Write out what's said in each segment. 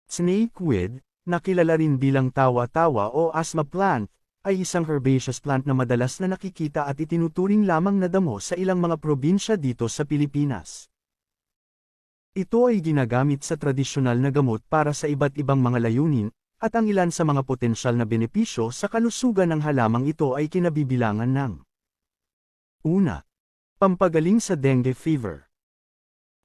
Snakeweed, na kilala rin bilang tawa-tawa o asthma plant, ay isang herbaceous plant na madalas na nakikita at itinuturing lamang na damo sa ilang mga probinsya dito sa Pilipinas. Ito ay ginagamit sa tradisyonal na gamot para sa iba't ibang mga layunin, at ang ilan sa mga potensyal na benepisyo sa kalusugan ng halamang ito ay kinabibilangan ng una, pampagaling sa dengue fever.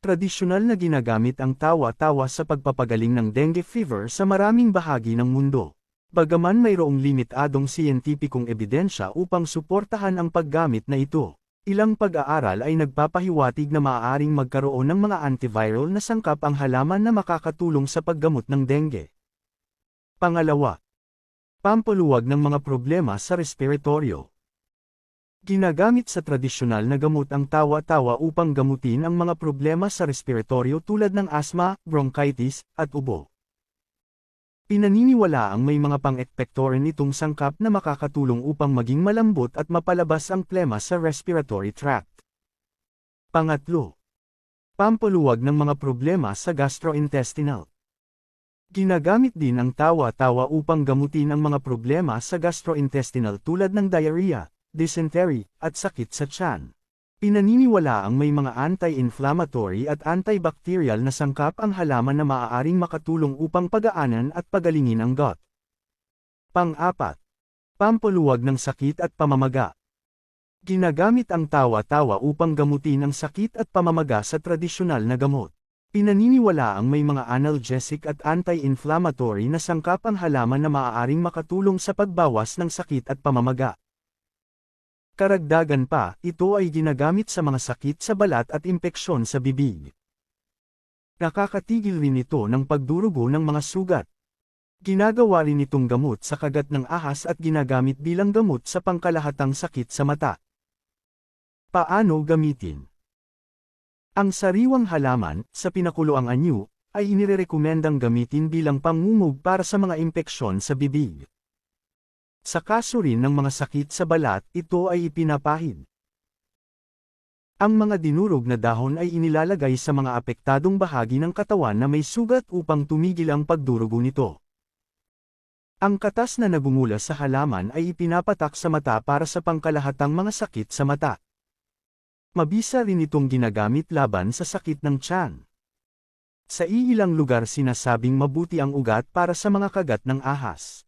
Tradisyonal na ginagamit ang tawa-tawa sa pagpapagaling ng dengue fever sa maraming bahagi ng mundo. Bagaman mayroong limitadong siyentipikong ebidensya upang suportahan ang paggamit na ito, ilang pag-aaral ay nagpapahiwatig na maaaring magkaroon ng mga antiviral na sangkap ang halaman na makakatulong sa paggamot ng dengue. Pangalawa, pampaluwag ng mga problema sa respiratoryo. Ginagamit sa tradisyonal na gamot ang tawa-tawa upang gamutin ang mga problema sa respiratoryo tulad ng asthma, bronchitis, at ubo. Pinaniniwala ang may mga pang-ekpektorin itong sangkap na makakatulong upang maging malambot at mapalabas ang plema sa respiratory tract. Pangatlo, pampaluwag ng mga problema sa gastrointestinal. Ginagamit din ang tawa-tawa upang gamutin ang mga problema sa gastrointestinal tulad ng diarrhea, dysentery, at sakit sa tiyan. Pinaniniwala ang may mga anti-inflammatory at antibacterial na sangkap ang halaman na maaaring makatulong upang pagaanan at pagalingin ang gut. Pang-apat, pampaluwag ng sakit at pamamaga. Ginagamit ang tawa-tawa upang gamutin ang sakit at pamamaga sa tradisyonal na gamot. Pinaniniwala ang may mga analgesic at anti-inflammatory na sangkap ang halaman na maaaring makatulong sa pagbawas ng sakit at pamamaga. Karagdagan pa, ito ay ginagamit sa mga sakit sa balat at impeksyon sa bibig. Nakakatigil rin ito ng pagdurugo ng mga sugat. Ginagawa rin itong gamot sa kagat ng ahas at ginagamit bilang gamot sa pangkalahatang sakit sa mata. Paano gamitin? Ang sariwang halaman, sa pinakuloang anyo, ay inirekomendang gamitin bilang pangungog para sa mga impeksyon sa bibig. Sa kaso rin ng mga sakit sa balat, ito ay ipinapahid. Ang mga dinurog na dahon ay inilalagay sa mga apektadong bahagi ng katawan na may sugat upang tumigil ang pagdurugo nito. Ang katas na nagmumula sa halaman ay ipinapatak sa mata para sa pangkalahatang mga sakit sa mata. Mabisa rin itong ginagamit laban sa sakit ng tiyan. Sa iilang lugar sinasabing mabuti ang ugat para sa mga kagat ng ahas.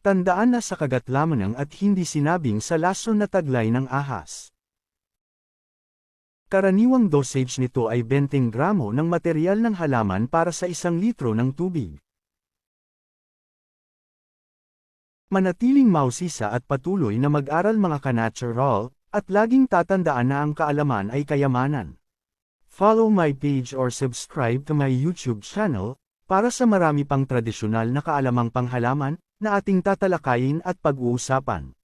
Tandaan na sa kagat lamang at hindi sinabing sa lason na taglay ng ahas. Karaniwang dosage nito ay 20 gramo ng materyal ng halaman para sa 1 litro ng tubig. Manatiling mausisa at patuloy na mag-aral mga ka-natural, at laging tatandaan na ang kaalaman ay kayamanan. Follow my page or subscribe to my YouTube channel, para sa marami pang tradisyonal na kaalamang panghalaman, na ating tatalakayin at pag-uusapan.